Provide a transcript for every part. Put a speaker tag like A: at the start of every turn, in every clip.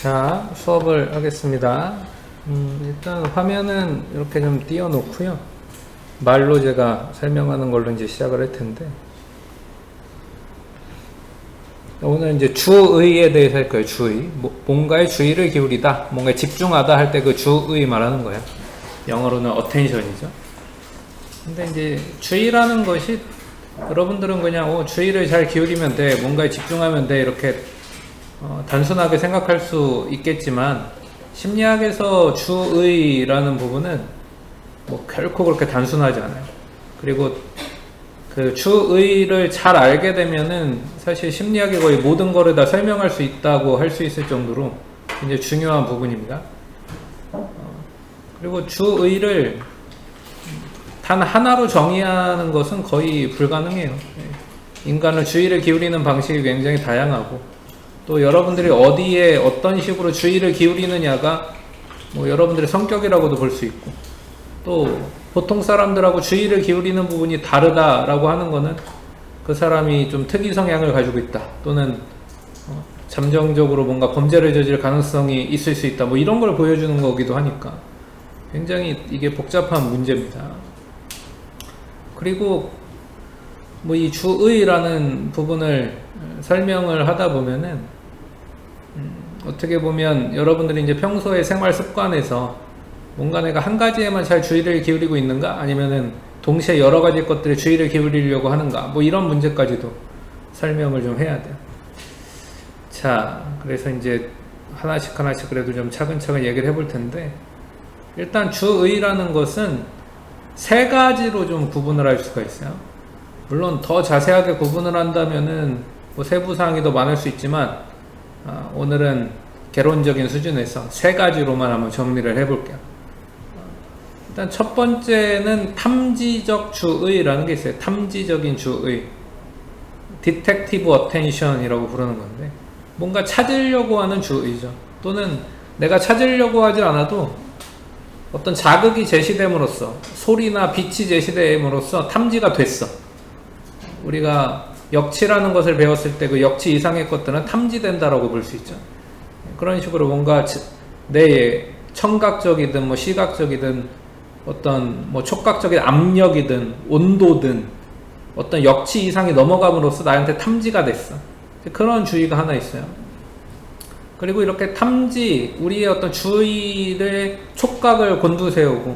A: 자, 수업을 하겠습니다. 일단 화면은 이렇게 좀 띄워놓고요. 말로 제가 설명하는 걸로 이제 시작을 할 텐데, 오늘 이제 주의에 대해서 할 거예요. 주의. 뭔가에 주의를 기울이다, 뭔가에 집중하다 할 때 그 주의 말하는 거예요. 영어로는 attention이죠. 근데 이제 주의라는 것이 여러분들은 그냥 주의를 잘 기울이면 돼, 뭔가에 집중하면 돼, 이렇게 단순하게 생각할 수 있겠지만, 심리학에서 주의라는 부분은 뭐 결코 그렇게 단순하지 않아요. 그리고 그 주의를 잘 알게 되면은 사실 심리학의 거의 모든 거를 다 설명할 수 있다고 할 수 있을 정도로 굉장히 중요한 부분입니다. 그리고 주의를 단 하나로 정의하는 것은 거의 불가능해요. 인간은 주의를 기울이는 방식이 굉장히 다양하고, 또 여러분들이 어디에 어떤 식으로 주의를 기울이느냐가 뭐 여러분들의 성격이라고도 볼 수 있고, 또 보통 사람들하고 주의를 기울이는 부분이 다르다라고 하는 거는 그 사람이 좀 특이 성향을 가지고 있다, 또는 잠정적으로 뭔가 범죄를 저질 가능성이 있을 수 있다, 뭐 이런 걸 보여주는 거기도 하니까 굉장히 이게 복잡한 문제입니다. 그리고 뭐 이 주의라는 부분을 설명을 하다 보면은 어떻게 보면 여러분들이 이제 평소의 생활 습관에서 뭔가 내가 한 가지에만 잘 주의를 기울이고 있는가, 아니면은 동시에 여러 가지 것들에 주의를 기울이려고 하는가, 뭐 이런 문제까지도 설명을 좀 해야 돼요. 자, 그래서 이제 하나씩 그래도 좀 차근차근 얘기를 해볼 텐데, 일단 주의라는 것은 세 가지로 좀 구분을 할 수가 있어요. 물론 더 자세하게 구분을 한다면은 뭐 세부 사항이 더 많을 수 있지만, 오늘은 개론적인 수준에서 세 가지로만 한번 정리를 해볼게요. 일단 첫 번째는 탐지적 주의라는 게 있어요. 탐지적인 주의, Detective Attention이라고 부르는 건데, 뭔가 찾으려고 하는 주의죠. 또는 내가 찾으려고 하지 않아도 어떤 자극이 제시됨으로써, 소리나 빛이 제시됨으로써 탐지가 됐어. 우리가 역치라는 것을 배웠을 때 그 역치 이상의 것들은 탐지된다라고 볼 수 있죠. 그런 식으로 뭔가 내 청각적이든 뭐 시각적이든 어떤 뭐 촉각적인 압력이든 온도든 어떤 역치 이상이 넘어감으로써 나한테 탐지가 됐어. 그런 주의가 하나 있어요. 그리고 이렇게 우리의 어떤 주의를 촉각을 곤두세우고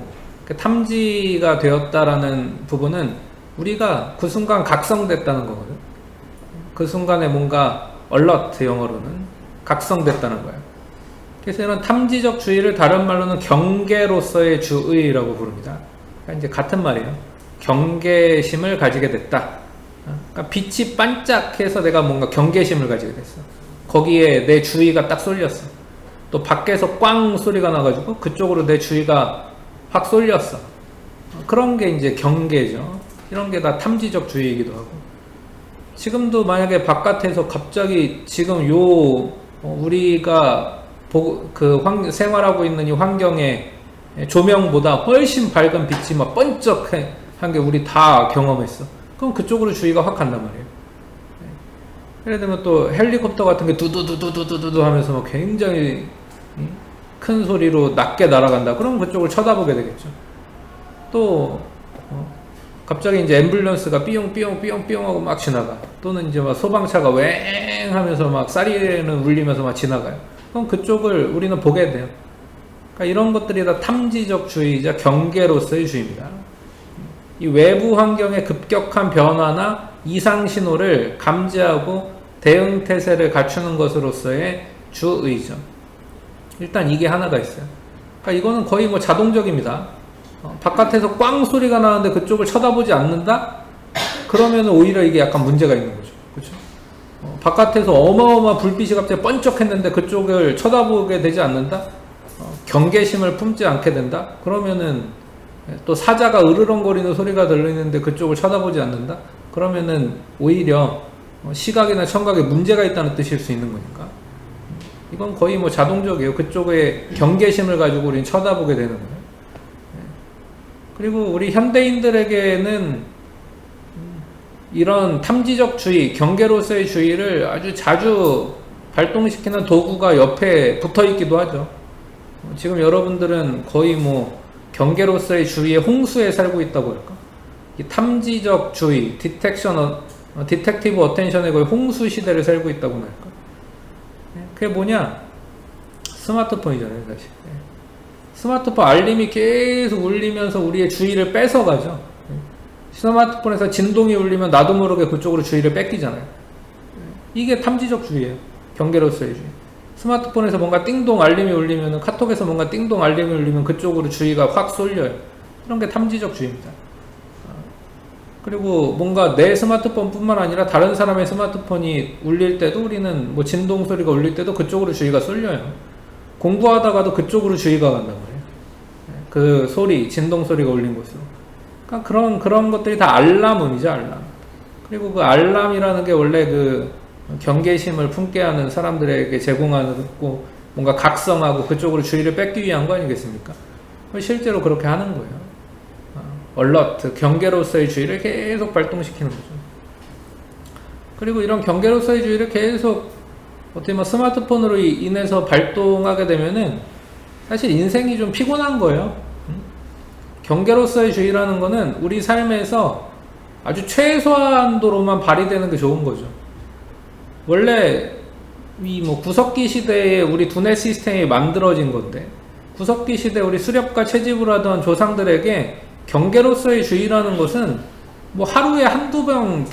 A: 탐지가 되었다라는 부분은 우리가 그 순간 각성됐다는 거거든. 그 순간에 뭔가 alert, 영어로는 각성됐다는 거예요. 그래서 이런 탐지적 주의를 다른 말로는 경계로서의 주의라고 부릅니다. 그러니까 이제 같은 말이에요. 경계심을 가지게 됐다. 그러니까 빛이 반짝해서 내가 뭔가 경계심을 가지게 됐어. 거기에 내 주의가 딱 쏠렸어. 또 밖에서 꽝 소리가 나가지고 그쪽으로 내 주의가 확 쏠렸어. 그런 게 이제 경계죠. 이런 게 다 탐지적 주의이기도 하고, 지금도 만약에 바깥에서 갑자기 지금 우리가 생활하고 있는 이 환경에 조명보다 훨씬 밝은 빛이 막 번쩍한 게 우리 다 경험했어. 그럼 그쪽으로 주의가 확 간단 말이에요. 예를 들면 또 헬리콥터 같은 게 두두두두두두두 하면서 막 굉장히 큰 소리로 낮게 날아간다. 그럼 그쪽을 쳐다보게 되겠죠. 또 갑자기 이제 앰뷸런스가 삐용삐용 하고 막 지나가. 또는 이제 막 소방차가 웽 하면서 막 사이렌을 울리면서 막 지나가요. 그럼 그쪽을 우리는 보게 돼요. 그러니까 이런 것들이 다 탐지적 주의이자 경계로서의 주의입니다. 이 외부 환경의 급격한 변화나 이상 신호를 감지하고 대응 태세를 갖추는 것으로서의 주의죠. 일단 이게 하나가 있어요. 그러니까 이거는 거의 뭐 자동적입니다. 바깥에서 꽝 소리가 나는데 그쪽을 쳐다보지 않는다? 그러면 오히려 이게 약간 문제가 있는 거죠. 그렇죠? 바깥에서 어마어마한 불빛이 갑자기 번쩍했는데 그쪽을 쳐다보게 되지 않는다? 경계심을 품지 않게 된다? 그러면은 또 사자가 으르렁거리는 소리가 들리는데 그쪽을 쳐다보지 않는다? 그러면은 오히려 시각이나 청각에 문제가 있다는 뜻일 수 있는 거니까. 이건 거의 뭐 자동적이에요. 그쪽에 경계심을 가지고 우리는 쳐다보게 되는 거예요. 그리고 우리 현대인들에게는 이런 탐지적 주의, 경계로서의 주의를 아주 자주 발동시키는 도구가 옆에 붙어 있기도 하죠. 지금 여러분들은 거의 뭐 경계로서의 주의의 홍수에 살고 있다고 할까? 이 탐지적 주의, 디텍티브 어텐션의 거의 홍수 시대를 살고 있다고 할까? 그게 뭐냐? 스마트폰이잖아요, 사실. 스마트폰 알림이 계속 울리면서 우리의 주의를 뺏어가죠. 스마트폰에서 진동이 울리면 나도 모르게 그쪽으로 주의를 뺏기잖아요. 이게 탐지적 주의예요. 경계로서의 주의. 스마트폰에서 뭔가 띵동 알림이 울리면, 카톡에서 뭔가 띵동 알림이 울리면 그쪽으로 주의가 확 쏠려요. 이런 게 탐지적 주의입니다. 그리고 뭔가 내 스마트폰 뿐만 아니라 다른 사람의 스마트폰이 울릴 때도 우리는 뭐 진동 소리가 울릴 때도 그쪽으로 주의가 쏠려요. 공부하다가도 그쪽으로 주의가 간단 말이에요. 그 소리, 진동 소리가 울린 곳으로. 그러니까 그런 것들이 다 알람음이죠, 알람. 그리고 그 알람이라는 게 원래 그 경계심을 품게 하는 사람들에게 제공하는 고 뭔가 각성하고 그쪽으로 주의를 뺏기 위한 거 아니겠습니까? 실제로 그렇게 하는 거예요. 얼러트, 경계로서의 주의를 계속 발동시키는 거죠. 그리고 이런 경계로서의 주의를 계속 어떻게 뭐 스마트폰으로 인해서 발동하게 되면은 사실 인생이 좀 피곤한 거예요. 경계로서의 주의라는 거는 우리 삶에서 아주 최소한도로만 발휘되는 게 좋은 거죠. 원래 이 뭐 구석기 시대에 우리 두뇌 시스템이 만들어진 건데, 구석기 시대 우리 수렵과 채집을 하던 조상들에게 경계로서의 주의라는 것은 뭐 하루에 한두 번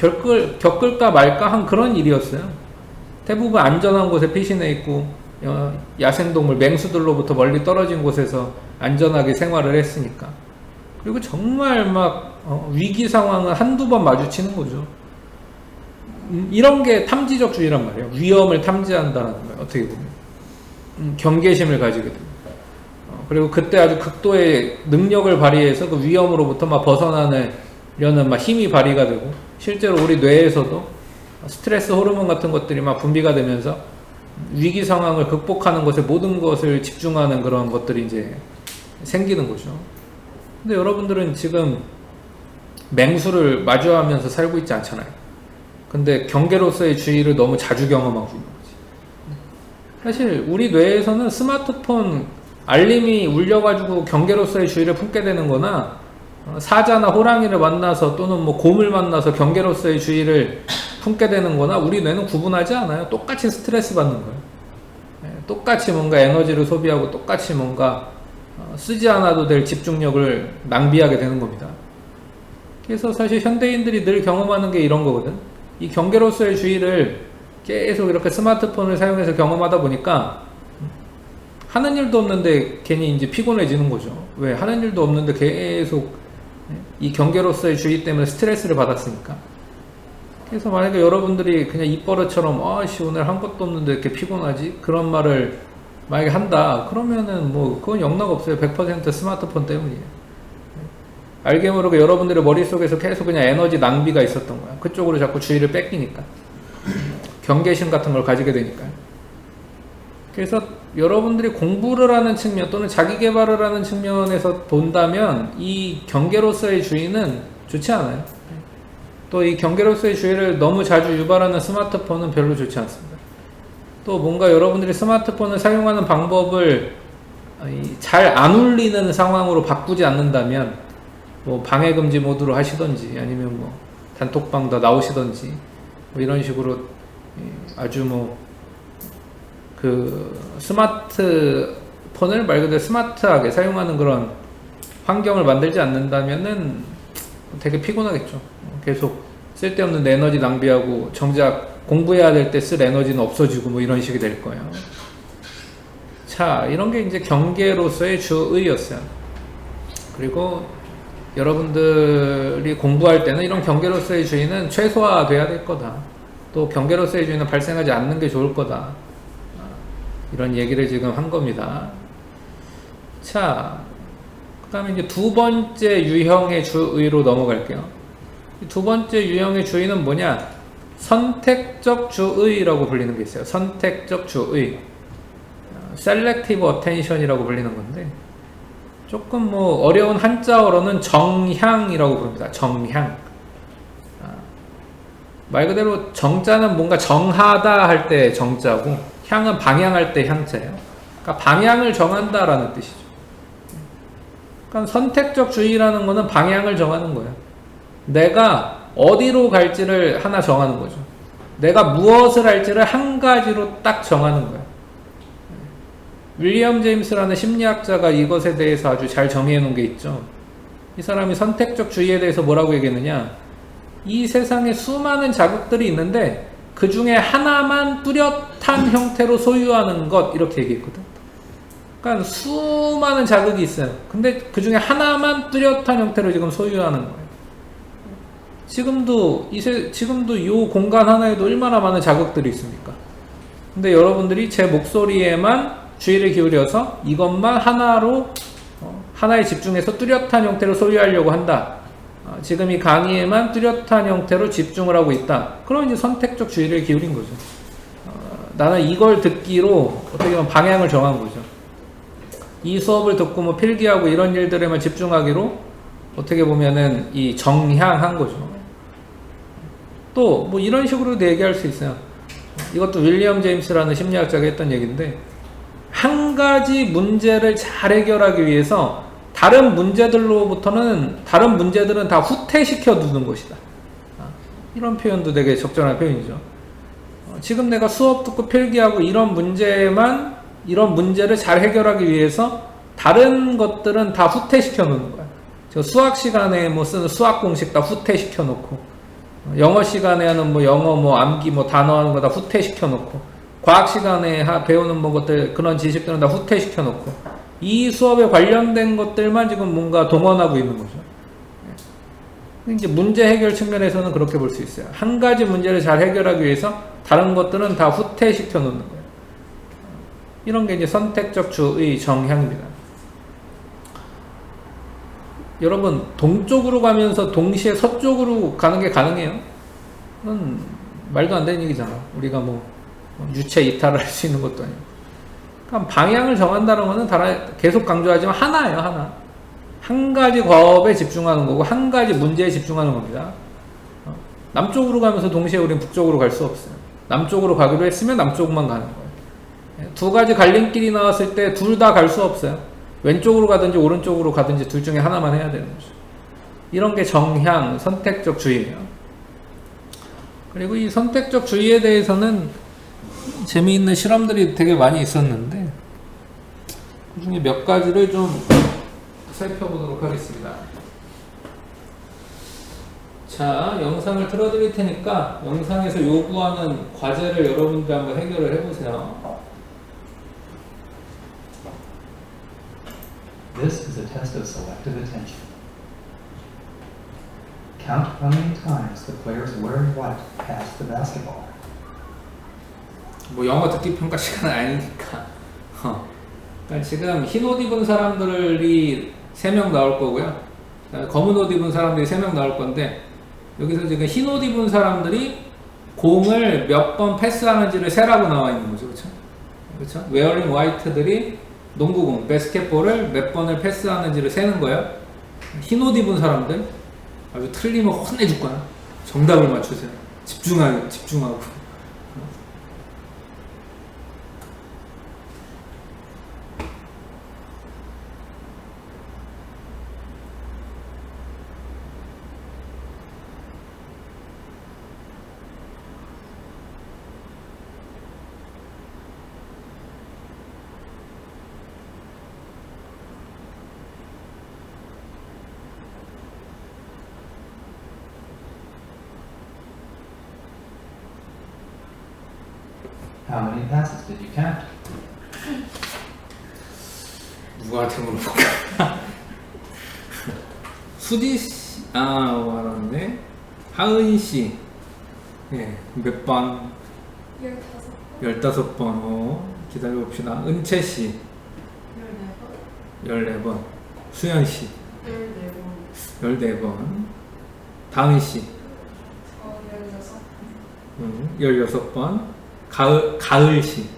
A: 겪을까 말까 한 그런 일이었어요. 대부분 안전한 곳에 피신해 있고 야생동물 맹수들로부터 멀리 떨어진 곳에서 안전하게 생활을 했으니까. 그리고 정말 막 위기 상황을 한두 번 마주치는 거죠. 이런 게 탐지적 주의란 말이에요. 위험을 탐지한다는 거예요. 어떻게 보면 경계심을 가지게 됩니다. 그리고 그때 아주 극도의 능력을 발휘해서 그 위험으로부터 막 벗어나려는 막 힘이 발휘가 되고, 실제로 우리 뇌에서도 스트레스 호르몬 같은 것들이 막 분비가 되면서 위기 상황을 극복하는 것에 모든 것을 집중하는 그런 것들이 이제 생기는 거죠. 근데 여러분들은 지금 맹수를 마주하면서 살고 있지 않잖아요. 근데 경계로서의 주의를 너무 자주 경험하고 있는 거지. 사실 우리 뇌에서는 스마트폰 알림이 울려가지고 경계로서의 주의를 품게 되는 거나, 사자나 호랑이를 만나서 또는 뭐 곰을 만나서 경계로서의 주의를 품게 되는 거나, 우리 뇌는 구분하지 않아요. 똑같이 스트레스 받는 거예요. 똑같이 뭔가 에너지를 소비하고 똑같이 뭔가 쓰지 않아도 될 집중력을 낭비하게 되는 겁니다. 그래서 사실 현대인들이 늘 경험하는 게 이런 거거든. 이 경계로서의 주의를 계속 이렇게 스마트폰을 사용해서 경험하다 보니까 하는 일도 없는데 괜히 이제 피곤해지는 거죠. 왜? 하는 일도 없는데 계속 이 경계로서의 주의 때문에 스트레스를 받았으니까. 그래서 만약에 여러분들이 그냥 입버릇처럼 아씨 오늘 한 것도 없는데 이렇게 피곤하지? 그런 말을 만약에 한다. 그러면은 뭐 그건 영락 없어요. 100% 스마트폰 때문이에요. 알게 모르게 여러분들의 머릿속에서 계속 그냥 에너지 낭비가 있었던 거야. 그쪽으로 자꾸 주의를 뺏기니까. 경계심 같은 걸 가지게 되니까요. 그래서 여러분들이 공부를 하는 측면 또는 자기 개발을 하는 측면에서 본다면 이 경계로서의 주의는 좋지 않아요. 또 이 경계로서의 주의를 너무 자주 유발하는 스마트폰은 별로 좋지 않습니다. 또 뭔가 여러분들이 스마트폰을 사용하는 방법을 잘 안 울리는 상황으로 바꾸지 않는다면, 뭐 방해금지 모드로 하시던지 아니면 뭐 단톡방 더 나오시던지 뭐 이런 식으로 아주 뭐 그 스마트폰을 말 그대로 스마트하게 사용하는 그런 환경을 만들지 않는다면은 되게 피곤하겠죠. 계속 쓸데없는 에너지 낭비하고 정작 공부해야 될 때 쓸 에너지는 없어지고 뭐 이런 식이 될 거예요. 자, 이런 게 이제 경계로서의 주의였어요. 그리고 여러분들이 공부할 때는 이런 경계로서의 주의는 최소화돼야 될 거다. 또 경계로서의 주의는 발생하지 않는 게 좋을 거다. 이런 얘기를 지금 한 겁니다. 자, 그 다음에 이제 두 번째 유형의 주의로 넘어갈게요. 두 번째 유형의 주의는 뭐냐? 선택적 주의라고 불리는 게 있어요. 선택적 주의. Selective Attention이라고 불리는 건데, 조금 뭐 어려운 한자어로는 정향이라고 부릅니다. 정향. 말 그대로 정자는 뭔가 정하다 할 때 정자고, 향은 방향할 때 향자예요. 그러니까 방향을 정한다라는 뜻이죠. 그러니까 선택적 주의라는 거는 방향을 정하는 거예요. 내가 어디로 갈지를 하나 정하는 거죠. 내가 무엇을 할지를 한 가지로 딱 정하는 거예요. 윌리엄 제임스라는 심리학자가 이것에 대해서 아주 잘 정의해 놓은 게 있죠. 이 사람이 선택적 주의에 대해서 뭐라고 얘기했느냐, 이 세상에 수많은 자극들이 있는데 그 중에 하나만 뚜렷한 형태로 소유하는 것, 이렇게 얘기했거든. 그러니까 수많은 자극이 있어요. 근데 그 중에 하나만 뚜렷한 형태로 지금 소유하는 거예요. 지금도 이 공간 하나에도 얼마나 많은 자극들이 있습니까? 근데 여러분들이 제 목소리에만 주의를 기울여서 이것만 하나로 하나에 집중해서 뚜렷한 형태로 소유하려고 한다. 지금 이 강의에만 뚜렷한 형태로 집중을 하고 있다. 그럼 이제 선택적 주의를 기울인 거죠. 나는 이걸 듣기로 어떻게 보면 방향을 정한 거죠. 이 수업을 듣고 뭐 필기하고 이런 일들에만 집중하기로 어떻게 보면은 이 정향한 거죠. 또 뭐 이런 식으로도 얘기할 수 있어요. 이것도 윌리엄 제임스라는 심리학자가 했던 얘기인데, 한 가지 문제를 잘 해결하기 위해서 다른 문제들은 다 후퇴시켜 두는 것이다. 이런 표현도 되게 적절한 표현이죠. 지금 내가 수업 듣고 필기하고 이런 문제를 잘 해결하기 위해서 다른 것들은 다 후퇴시켜 놓는 거야. 저 수학 시간에 뭐 쓰는 수학 공식 다 후퇴시켜 놓고, 영어 시간에 하는 뭐 영어 뭐 암기 뭐 단어 하는 거 다 후퇴시켜 놓고, 과학 시간에 배우는 뭐 것들, 그런 지식들은 다 후퇴시켜 놓고, 이 수업에 관련된 것들만 지금 뭔가 동원하고 있는 거죠. 이제 문제 해결 측면에서는 그렇게 볼 수 있어요. 한 가지 문제를 잘 해결하기 위해서 다른 것들은 다 후퇴시켜 놓는 거예요. 이런 게 이제 선택적 주의 정향입니다. 여러분, 동쪽으로 가면서 동시에 서쪽으로 가는 게 가능해요? 그건 말도 안 되는 얘기잖아. 우리가 뭐 유체 이탈을 할 수 있는 것도 아니고. 그러니까 방향을 정한다는 거는 계속 강조하지만 하나예요, 하나. 한 가지 과업에 집중하는 거고, 한 가지 문제에 집중하는 겁니다. 남쪽으로 가면서 동시에 우리는 북쪽으로 갈 수 없어요. 남쪽으로 가기로 했으면 남쪽만 가는 거예요. 두 가지 갈림길이 나왔을 때 둘 다 갈 수 없어요. 왼쪽으로 가든지 오른쪽으로 가든지 둘 중에 하나만 해야 되는 거죠. 이런 게 정향, 선택적 주의예요. 그리고 이 선택적 주의에 대해서는 재미있는 실험들이 되게 많이 있었는데, 그 중에 몇 가지를 좀 살펴보도록 하겠습니다. 자, 영상을 틀어드릴 테니까 영상에서 요구하는 과제를 여러분들 한번 해결을 해보세요.
B: This is a test of selective attention. Count how many times the players wearing white pass the basketball.
A: 뭐 영어 듣기 평가 시간은 아니니까. 그러니까 지금 흰 옷 입은 사람들이 3명 나올 거고요. 검은 옷 입은 사람들이 3명 나올 건데, 여기서 지금 흰 옷 입은 사람들이 공을 몇 번 패스하는지를 세라고 나와 있는 거죠. 그렇죠? 그렇죠? 웨어링 화이트들이 농구공, 바스켓볼을 몇 번을 패스하는지를 세는 거예요. 흰 옷 입은 사람들, 아주 틀리면 혼내줄 거야. 정답을 맞추세요. 집중하고.
B: How many passes did you count?
A: 누구한테 물어볼까? 수지 씨, 알았네. 하은 씨, 예, 몇 번? 15번. 기다려봅시다. 은채 씨, 14번. 수연 씨, 14번. 다은 씨, 16번. 가을 씨,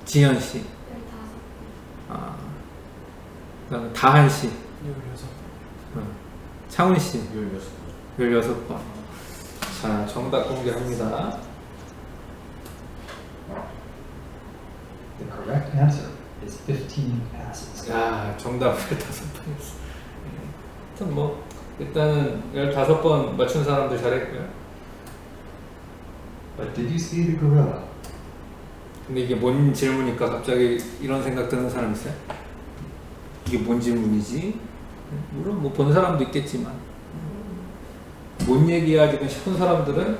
A: 지현 씨, 그다음에 다한 씨, 16. 창훈 씨, 16번. 자, 정답 공개합니다.
B: answer is 15 passes.
A: 야, 정답 15번이었어. 하여튼 뭐 일단은 15번 맞춘 사람들 잘했고요.
B: But did you see the gorilla?
A: 근데 이게 뭔 질문일까 갑자기 이런 생각 드는 사람 있어요? 이게 뭔 질문이지? 물론 뭐 본 사람도 있겠지만 뭔 얘기야 지금 싶은 사람들은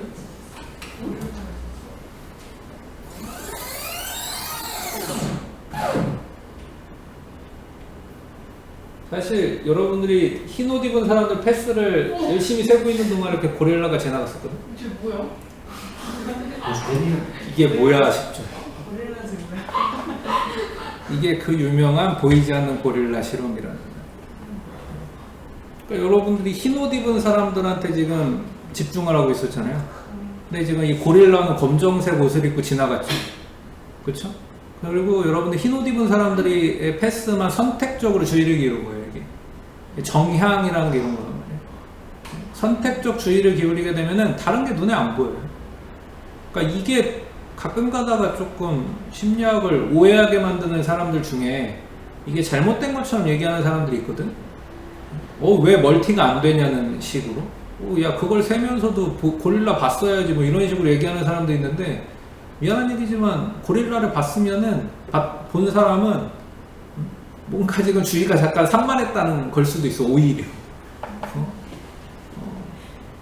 A: 사실 여러분들이 흰 옷 입은 사람들 패스를 열심히 세고 있는 동안 이렇게 고릴라가 지나갔었거든.
C: 이게 뭐야?
B: This video
A: 이게 뭐야 싶죠.
C: 고릴라지 뭐야?
A: 이게 그 유명한 보이지 않는 고릴라 실험이라는 거예요. 그러니까 여러분들이 흰 옷 입은 사람들한테 지금 집중을 하고 있었잖아요. 근데 지금 이 고릴라는 검정색 옷을 입고 지나갔죠. 그렇죠? 그리고 여러분들 흰 옷 입은 사람들이 패스만 선택적으로 주의를 기울인 거예요. 이게 정향이라는 게 이런 거란 말이에요. 선택적 주의를 기울이게 되면은 다른 게 눈에 안 보여요. 그러니까 이게 가끔 가다가 조금 심리학을 오해하게 만드는 사람들 중에 이게 잘못된 것처럼 얘기하는 사람들이 있거든. 왜 멀티가 안 되냐는 식으로. 야 그걸 세면서도 고릴라 봤어야지 뭐 이런 식으로 얘기하는 사람도 있는데 미안한 얘기지만 고릴라를 봤으면은 본 사람은 뭔가 지금 주의가 잠깐 산만했다는 걸 수도 있어. 오히려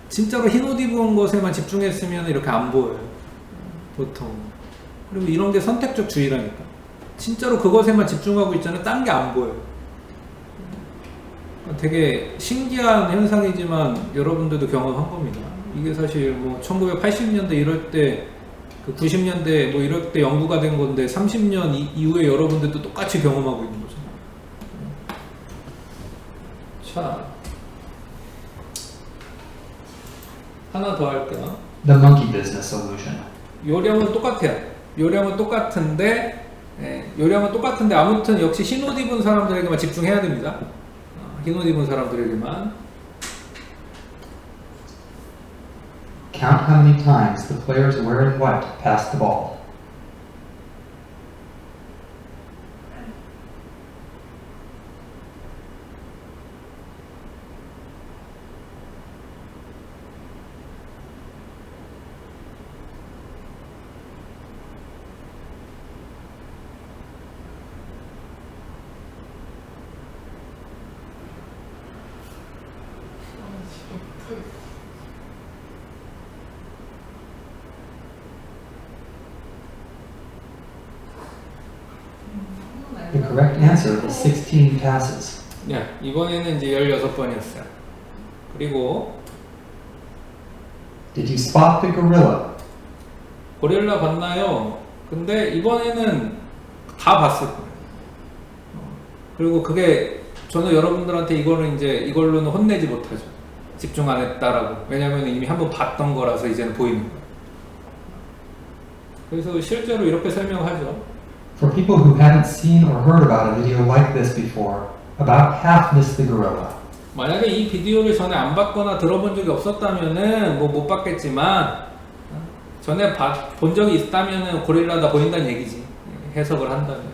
A: 진짜로 흰 옷 입은 것에만 집중했으면 이렇게 안 보여요 보통. 그리고 이런 게 선택적 주의라니까. 진짜로 그것에만 집중하고 있잖아요. 딴 게 안 보여요. 되게 신기한 현상이지만 여러분들도 경험한 겁니다. 이게 사실 뭐 1980년대 이럴 때 그 90년대 뭐 이럴 때 연구가 된 건데 30년 이후에 여러분들도 똑같이 경험하고 있는 거죠. 자, 하나 더 할게요.
B: The monkey business solution.
A: 요령은 똑같아요. 요령은 똑같은데 요령은 똑같은데 아무튼 역시 흰 옷 입은 사람들에게만 집중해야 됩니다. 흰 옷 입은 사람들에게만.
B: Count how many times the players wearing white passed the ball. The correct answer is 16 passes.
A: 이번에는 이제 16번이었어요. 그리고
B: Did you spot the gorilla?
A: 고릴라 봤나요? 근데 이번에는 다 봤을 거예요. 그리고 그게 저는 여러분들한테 이걸로는 혼내지 못하죠. 집중 안 했다라고. 왜냐면 이미 한번 봤던 거라서 이제는 보이는 거예요. 그래서 실제로 이렇게 설명하죠.
B: For people who haven't seen or heard about a video like this before, about half missed the gorilla.
A: 만약에 이 비디오를 전에 안 봤거나 들어본 적이 없었다면은 뭐 못 봤겠지만 전에 본 적이 있다면은 고릴라다 보인다는 얘기지. 해석을 한다면.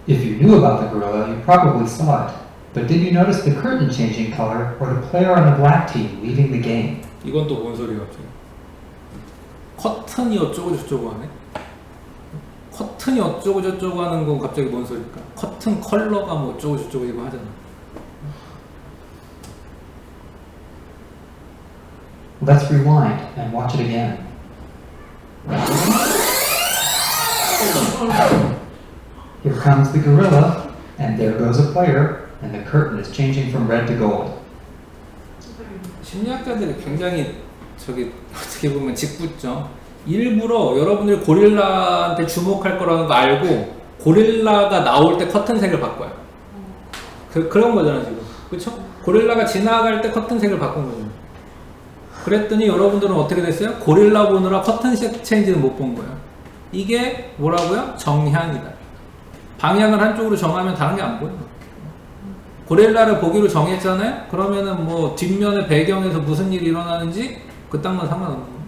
B: If you knew about the gorilla, you probably saw it. But did you notice the curtain changing color or the player on the black team leaving the game?
A: 이건 또 뭔 소리야 갑자기. 커튼이 어쩌고 저쩌고 하네. 커튼이 어쩌고 저쩌고 하는 건 갑자기 뭔 소리일까? 커튼 컬러가 뭐 어쩌고 저쩌고 이거 하잖아.
B: Let's rewind and watch it again. Here comes the gorilla, and there goes a player, and the curtain is changing from red to gold.
A: 심리학자들이 굉장히 어떻게 보면 짓궂죠. 일부러 여러분들이 고릴라한테 주목할 거라는 거 알고 고릴라가 나올 때 커튼색을 바꿔요. 그런 거잖아 지금. 그쵸? 고릴라가 지나갈 때 커튼색을 바꾼 거죠. 그랬더니 여러분들은 어떻게 됐어요? 고릴라 보느라 커튼색 체인지는 못 본 거예요. 이게 뭐라고요? 정향이다. 방향을 한쪽으로 정하면 다른 게 안 보여요. 고릴라를 보기로 정했잖아요? 그러면은 뭐 뒷면의 배경에서 무슨 일이 일어나는지 그딴 건 상관없는 겁니다.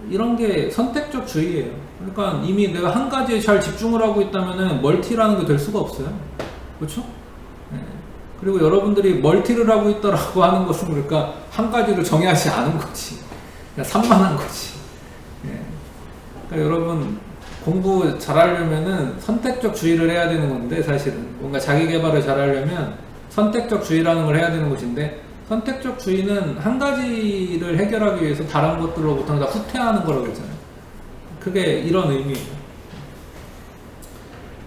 A: 이런 게 선택적 주의예요. 그러니까 이미 내가 한 가지에 잘 집중을 하고 있다면은 멀티라는 게 될 수가 없어요. 그렇죠? 예. 그리고 여러분들이 멀티를 하고 있다라고 하는 것은 그러니까 한 가지를 정의하지 않은 거지. 그냥 산만한 거지. 예. 그러니까 여러분 공부 잘하려면은 선택적 주의를 해야 되는 건데 사실은 뭔가 자기 개발을 잘하려면 선택적 주의라는 걸 해야 되는 것인데 선택적 주의는 한 가지를 해결하기 위해서 다른 것들로부터 다 후퇴하는 거라고 했잖아요. 그게 이런 의미예요.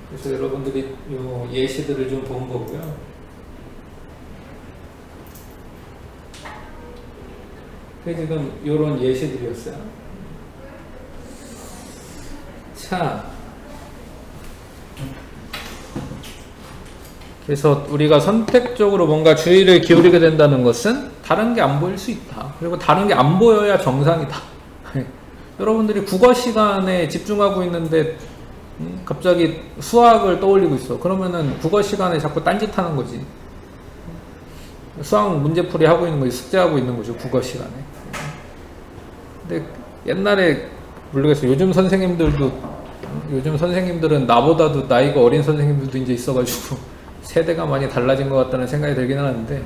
A: 그래서 여러분들이 요 예시들을 좀 본 거고요. 그게 지금 요런 예시들이었어요. 자, 그래서 우리가 선택적으로 뭔가 주의를 기울이게 된다는 것은 다른 게 안 보일 수 있다. 그리고 다른 게 안 보여야 정상이다. 여러분들이 국어 시간에 집중하고 있는데 갑자기 수학을 떠올리고 있어. 그러면은 국어 시간에 자꾸 딴짓하는 거지. 수학 문제풀이 하고 있는 거지. 숙제하고 있는 거죠. 국어 시간에. 근데 옛날에 모르겠어요. 요즘 선생님들은 나보다도 나이가 어린 선생님들도 이제 있어가지고 세대가 많이 달라진 것 같다는 생각이 들긴 하는데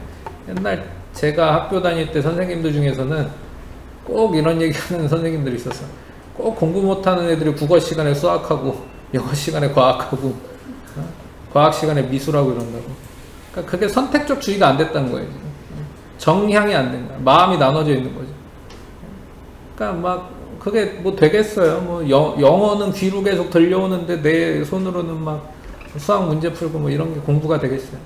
A: 옛날 제가 학교 다닐 때 선생님들 중에서는 꼭 이런 얘기하는 선생님들이 있었어요. 꼭 공부 못하는 애들이 국어 시간에 수학하고 영어 시간에 과학하고 과학 시간에 미술하고 이런다고. 그러니까 그게 선택적 주의가 안 됐다는 거예요. 지금. 정향이 안 된 거야. 마음이 나눠져 있는 거죠. 그러니까 막 그게 뭐 되겠어요. 뭐 영어는 귀로 계속 들려오는데 내 손으로는 막 수학 문제 풀고 뭐 이런 게 공부가 되겠어요.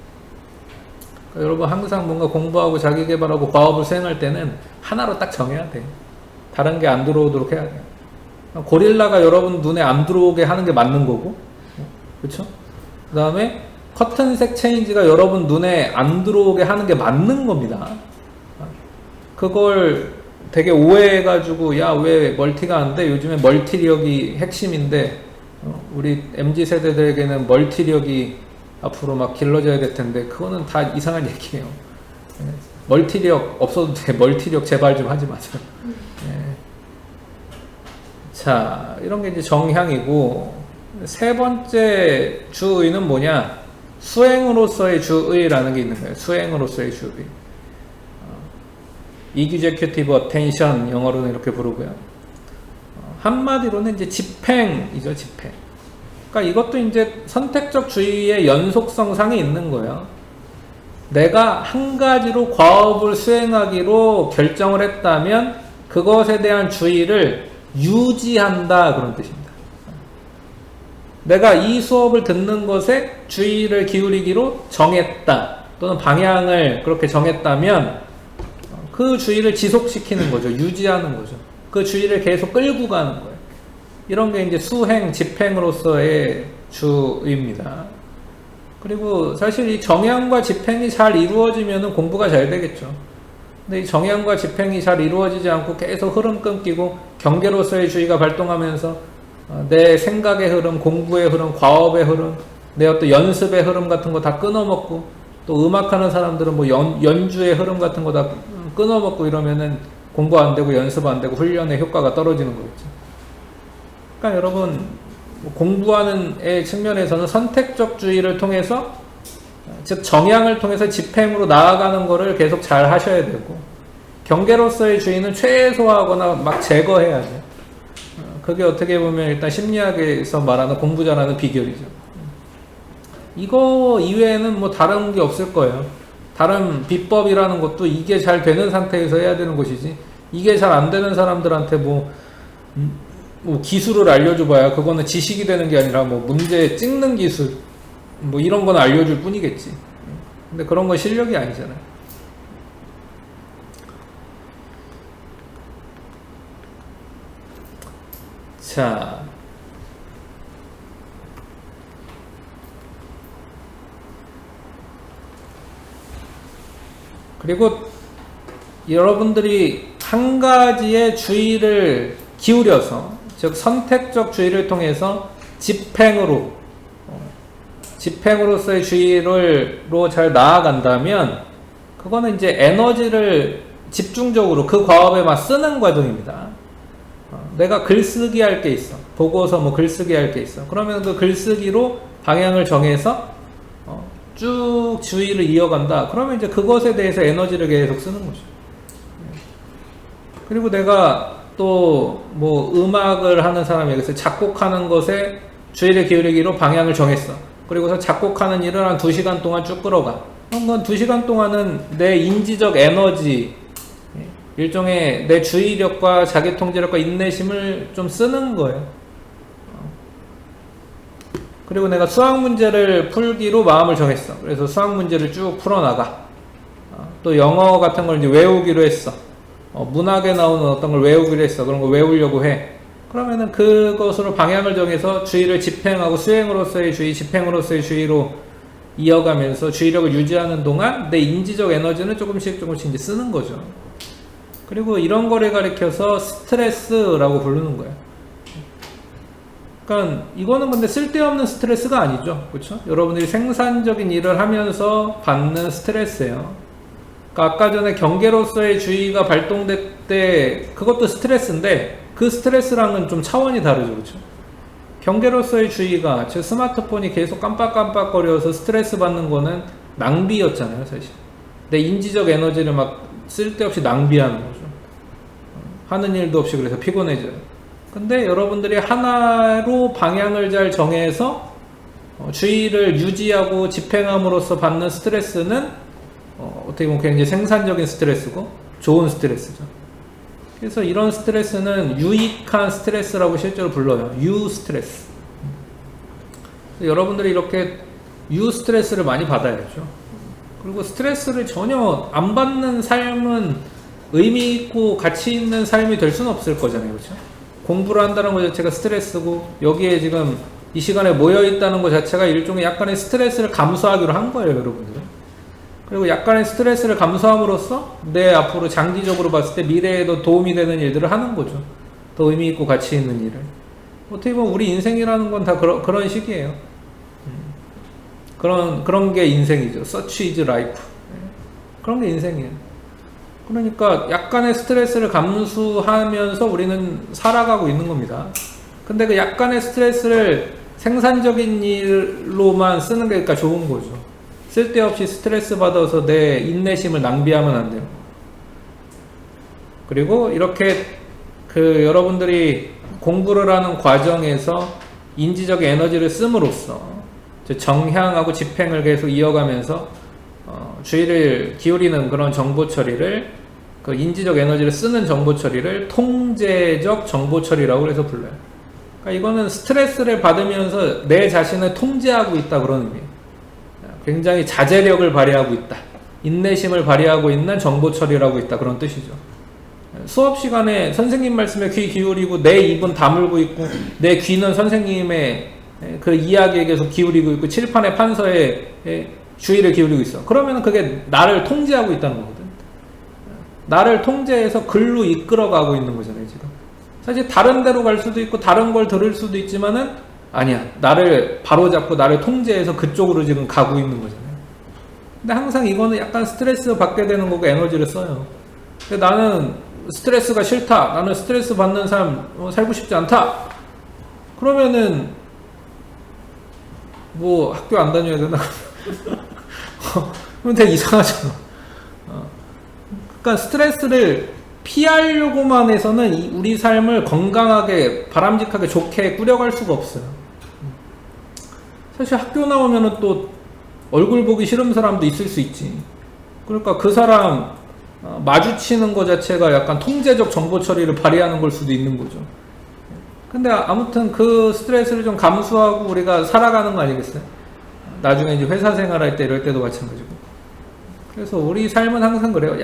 A: 그러니까 여러분 항상 뭔가 공부하고 자기 개발하고 과업을 수행할 때는 하나로 딱 정해야 돼. 다른 게 안 들어오도록 해야 돼. 고릴라가 여러분 눈에 안 들어오게 하는 게 맞는 거고, 그렇죠? 그 다음에 커튼색 체인지가 여러분 눈에 안 들어오게 하는 게 맞는 겁니다. 그걸 되게 오해해가지고 야 왜 멀티가 안 돼? 요즘에 멀티력이 핵심인데 우리 MZ세대들에게는 멀티력이 앞으로 막 길러져야 될 텐데 그거는 다 이상한 얘기예요. 멀티력 없어도 돼. 멀티력 제발 좀 하지 마세요. 자, 이런 게 이제 정향이고 세 번째 주의는 뭐냐? 수행으로서의 주의라는 게 있는 거예요. 수행으로서의 주의. Executive Attention 영어로는 이렇게 부르고요. 한마디로는 이제 집행이죠, 집행. 그러니까 이것도 이제 선택적 주의의 연속성상에 있는 거예요. 내가 한 가지로 과업을 수행하기로 결정을 했다면 그것에 대한 주의를 유지한다 그런 뜻입니다. 내가 이 수업을 듣는 것에 주의를 기울이기로 정했다 또는 방향을 그렇게 정했다면 그 주의를 지속시키는 거죠. 유지하는 거죠. 그 주의를 계속 끌고 가는 거예요. 이런 게 이제 수행, 집행으로서의 주의입니다. 그리고 사실 이 정향과 집행이 잘 이루어지면 공부가 잘 되겠죠. 근데 이 정향과 집행이 잘 이루어지지 않고 계속 흐름 끊기고 경계로서의 주의가 발동하면서 내 생각의 흐름, 공부의 흐름, 과업의 흐름, 내 어떤 연습의 흐름 같은 거 다 끊어먹고 또 음악하는 사람들은 뭐 연주의 흐름 같은 거 다 끊어먹고 이러면은 공부 안 되고 연습 안 되고 훈련의 효과가 떨어지는 거겠죠. 그러니까 여러분 공부하는 애 측면에서는 선택적 주의를 통해서 즉 정향을 통해서 집행으로 나아가는 거를 계속 잘 하셔야 되고 경계로서의 주의는 최소화하거나 막 제거해야 돼요. 그게 어떻게 보면 일단 심리학에서 말하는 공부 잘하는 비결이죠. 이거 이외에는 뭐 다른 게 없을 거예요. 다른 비법이라는 것도 이게 잘 되는 상태에서 해야 되는 것이지 이게 잘 안 되는 사람들한테 뭐 기술을 알려줘 봐야 그거는 지식이 되는 게 아니라 뭐 문제 찍는 기술 뭐 이런 건 알려줄 뿐이겠지. 근데 그런 건 실력이 아니잖아요. 자, 그리고 여러분들이 한 가지의 주의를 기울여서 즉 선택적 주의를 통해서 집행으로서의 주의로 잘 나아간다면 그거는 이제 에너지를 집중적으로 그 과업에만 쓰는 과정입니다. 내가 글쓰기 할 게 있어. 보고서 뭐 글쓰기 할 게 있어. 그러면 그 글쓰기로 방향을 정해서 쭉 주의를 이어간다. 그러면 이제 그것에 대해서 에너지를 계속 쓰는 거죠. 그리고 내가 또 뭐 음악을 하는 사람에게서 작곡하는 것에 주의를 기울이기로 방향을 정했어. 그리고서 작곡하는 일을 한 2시간 동안 쭉 끌어가. 그런 건 2시간 동안은 내 인지적 에너지, 일종의 내 주의력과 자기통제력과 인내심을 좀 쓰는 거예요. 그리고 내가 수학 문제를 풀기로 마음을 정했어. 그래서 수학 문제를 쭉 풀어나가. 또 영어 같은 걸 이제 외우기로 했어. 문학에 나오는 어떤 걸 외우기로 했어. 그런 걸 외우려고 해. 그러면은 그것으로 방향을 정해서 주의를 집행하고 수행으로서의 주의, 집행으로서의 주의로 이어가면서 주의력을 유지하는 동안 내 인지적 에너지는 조금씩 이제 쓰는 거죠. 그리고 이런 거를 가리켜서 스트레스라고 부르는 거예요. 그러니까 이거는 근데 쓸데없는 스트레스가 아니죠. 그렇죠? 여러분들이 생산적인 일을 하면서 받는 스트레스예요. 그러니까 아까 전에 경계로서의 주의가 발동될 때 그것도 스트레스인데 그 스트레스랑은 좀 차원이 다르죠. 그렇죠? 경계로서의 주의가 제 스마트폰이 계속 깜빡깜빡거려서 스트레스 받는 거는 낭비였잖아요, 사실. 내 인지적 에너지를 막 쓸데없이 낭비하는 거죠. 하는 일도 없이 그래서 피곤해져요. 근데 여러분들이 하나로 방향을 잘 정해서 주의를 유지하고 집행함으로써 받는 스트레스는 어떻게 보면 굉장히 생산적인 스트레스고 좋은 스트레스죠. 그래서 이런 스트레스는 유익한 스트레스라고 실제로 불러요. 유스트레스. 여러분들이 이렇게 유스트레스를 많이 받아야죠. 그리고 스트레스를 전혀 안 받는 삶은 의미 있고 가치 있는 삶이 될 수는 없을 거잖아요. 그렇죠? 공부를 한다는 것 자체가 스트레스고 여기에 지금 이 시간에 모여 있다는 것 자체가 일종의 약간의 스트레스를 감수하기로 한 거예요, 여러분들. 그리고 약간의 스트레스를 감수함으로써 내 앞으로 장기적으로 봤을 때 미래에도 도움이 되는 일들을 하는 거죠. 더 의미 있고 가치 있는 일을. 어떻게 보면 우리 인생이라는 건 다 그런 식이에요. 그런 게 인생이죠. Such is life. 그런 게 인생이에요. 그러니까 약간의 스트레스를 감수하면서 우리는 살아가고 있는 겁니다. 근데 그 약간의 스트레스를 생산적인 일로만 쓰는 게 그러니까 좋은 거죠. 쓸데없이 스트레스 받아서 내 인내심을 낭비하면 안 돼요. 그리고 이렇게 여러분들이 공부를 하는 과정에서 인지적 에너지를 씀으로써 정향하고 집행을 계속 이어가면서 주의를 기울이는 그런 정보 처리를 그 인지적 에너지를 쓰는 정보 처리를 통제적 정보 처리라고 해서 불러요. 그러니까 이거는 스트레스를 받으면서 내 자신을 통제하고 있다 그런 의미예요. 굉장히 자제력을 발휘하고 있다. 인내심을 발휘하고 있는 정보 처리라고 있다. 그런 뜻이죠. 수업 시간에 선생님 말씀에 귀 기울이고 내 입은 다물고 있고 내 귀는 선생님의 그 이야기에 계속 기울이고 있고 칠판의 판서에 주의를 기울이고 있어. 그러면 그게 나를 통제하고 있다는 거거든. 나를 통제해서 글로 이끌어가고 있는 거잖아요, 지금. 사실 다른 데로 갈 수도 있고 다른 걸 들을 수도 있지만은 아니야. 나를 바로잡고 나를 통제해서 그쪽으로 지금 가고 있는 거잖아요. 근데 항상 이거는 약간 스트레스 받게 되는 거고 에너지를 써요. 근데 나는 스트레스가 싫다. 나는 스트레스 받는 삶 살고 싶지 않다. 그러면은 뭐 학교 안 다녀야 되나? 그럼 되게 이상하잖아. 그러니까 스트레스를 피하려고만 해서는 우리 삶을 건강하게 바람직하게 좋게 꾸려갈 수가 없어요. 사실 학교 나오면은 또 얼굴 보기 싫은 사람도 있을 수 있지. 그러니까 그 사람 마주치는 것 자체가 약간 통제적 정보 처리를 발휘하는 걸 수도 있는 거죠. 근데 아무튼 그 스트레스를 좀 감수하고 우리가 살아가는 거 아니겠어요? 나중에 이제 회사 생활할 때 이럴 때도 마찬가지고. 그래서 우리 삶은 항상 그래요.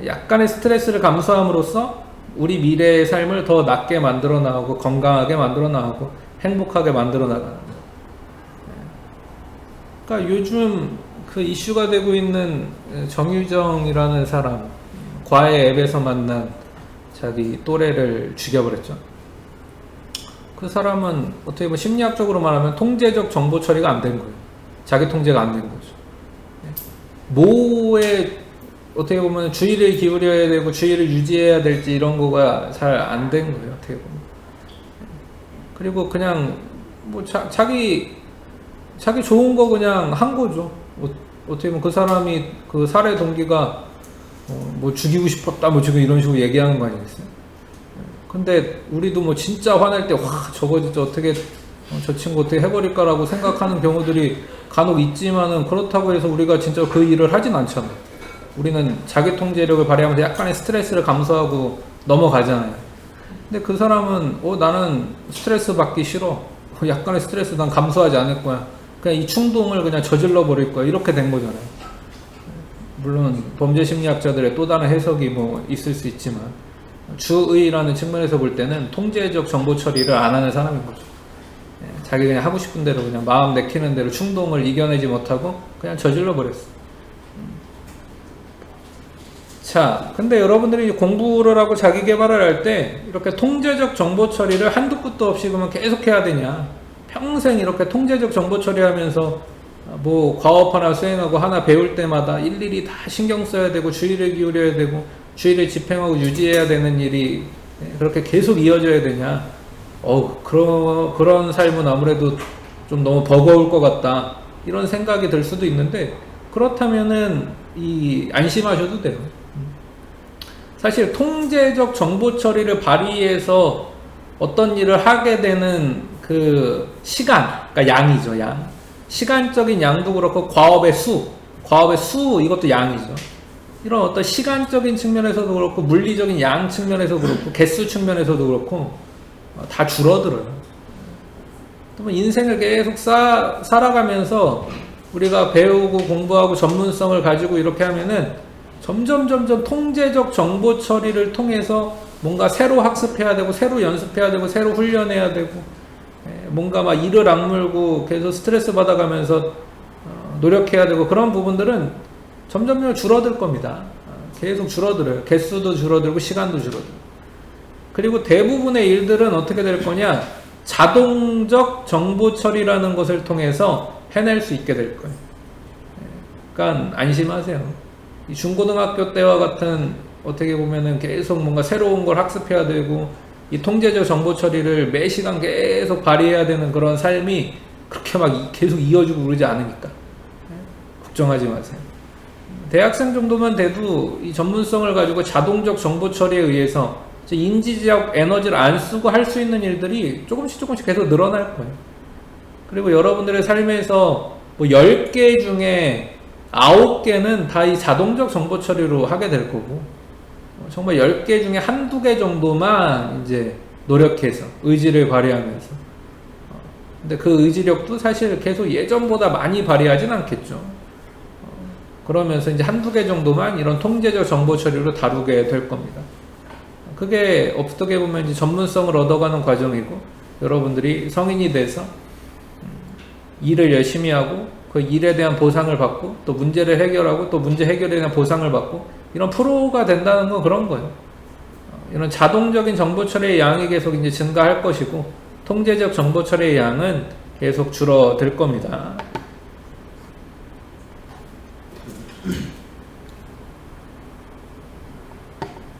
A: 약간의 스트레스를 감수함으로써 우리 미래의 삶을 더 낫게 만들어 나가고 건강하게 만들어 나가고 행복하게 만들어 나가는. 그러니까 요즘 그 이슈가 되고 있는 정유정이라는 사람, 과외 앱에서 만난 자기 또래를 죽여버렸죠. 그 사람은 어떻게 보면 심리학적으로 말하면 통제적 정보 처리가 안 된 거예요. 자기 통제가 안 된 거죠. 모의 어떻게 보면 주의를 기울여야 되고 주의를 유지해야 될지 이런 거가 잘 안 된 거예요. 어떻게 보면. 그리고 그냥 뭐 자기 좋은 거 그냥 한 거죠. 어떻게 보면 그 사람이 그 살해 동기가 뭐 죽이고 싶었다 뭐 지금 이런 식으로 얘기하는 거 아니겠어요? 근데 우리도 뭐 진짜 화낼 때 와 저거 진짜 어떻게 저 친구 어떻게 해버릴까라고 생각하는 경우들이 간혹 있지만은 그렇다고 해서 우리가 진짜 그 일을 하진 않잖아요. 우리는 자기 통제력을 발휘하면서 약간의 스트레스를 감수하고 넘어가잖아요. 근데 그 사람은 나는 스트레스 받기 싫어. 약간의 스트레스 난 감수하지 않을 거야. 그냥 이 충동을 그냥 저질러 버릴 거야. 이렇게 된 거잖아요. 물론 범죄 심리학자들의 또 다른 해석이 뭐 있을 수 있지만 주의라는 측면에서 볼 때는 통제적 정보 처리를 안 하는 사람인 거죠. 자기 그냥 하고 싶은 대로 그냥 마음 내키는 대로 충동을 이겨내지 못하고 그냥 저질러 버렸어. 자, 근데 여러분들이 공부를 하고 자기 개발을 할 때 이렇게 통제적 정보 처리를 한두 끝도 없이 그러면 계속 해야 되냐? 평생 이렇게 통제적 정보 처리하면서 뭐 과업 하나 수행하고 하나 배울 때마다 일일이 다 신경 써야 되고 주의를 기울여야 되고 주의를 집행하고 유지해야 되는 일이 그렇게 계속 이어져야 되냐? 그런 삶은 아무래도 좀 너무 버거울 것 같다. 이런 생각이 들 수도 있는데 그렇다면은 안심하셔도 돼요. 사실 통제적 정보 처리를 발휘해서 어떤 일을 하게 되는 그 시간, 그러니까 양이죠, 양. 시간적인 양도 그렇고 과업의 수 이것도 양이죠. 이런 어떤 시간적인 측면에서도 그렇고 물리적인 양 측면에서 그렇고 개수 측면에서도 그렇고 다 줄어들어요. 인생을 계속 살아가면서 우리가 배우고 공부하고 전문성을 가지고 이렇게 하면은 점점 통제적 정보 처리를 통해서 뭔가 새로 학습해야 되고 새로 연습해야 되고 새로 훈련해야 되고 뭔가 막 이를 악물고 계속 스트레스 받아가면서 노력해야 되고 그런 부분들은 점점 줄어들 겁니다. 계속 줄어들어요. 개수도 줄어들고 시간도 줄어들고. 그리고 대부분의 일들은 어떻게 될 거냐? 자동적 정보 처리라는 것을 통해서 해낼 수 있게 될 거예요. 그러니까 안심하세요. 이 중고등학교 때와 같은 어떻게 보면은 계속 뭔가 새로운 걸 학습해야 되고 이 통제적 정보 처리를 매 시간 계속 발휘해야 되는 그런 삶이 그렇게 막 계속 이어지고 그러지 않으니까 걱정하지 마세요. 대학생 정도만 돼도 이 전문성을 가지고 자동적 정보 처리에 의해서 인지적 에너지를 안 쓰고 할 수 있는 일들이 조금씩 계속 늘어날 거예요. 그리고 여러분들의 삶에서 뭐 10개 중에 9개는 다 이 자동적 정보 처리로 하게 될 거고 정말 10개 중에 한두 개 정도만 이제 노력해서 의지를 발휘하면서 근데 그 의지력도 사실 계속 예전보다 많이 발휘하진 않겠죠. 그러면서 이제 한두 개 정도만 이런 통제적 정보 처리로 다루게 될 겁니다. 그게 어떻게 보면 이제 전문성을 얻어가는 과정이고 여러분들이 성인이 돼서 일을 열심히 하고 그 일에 대한 보상을 받고 또 문제를 해결하고 또 문제 해결에 대한 보상을 받고 이런 프로가 된다는 건 그런 거예요. 이런 자동적인 정보 처리의 양이 계속 이제 증가할 것이고 통제적 정보 처리의 양은 계속 줄어들 겁니다.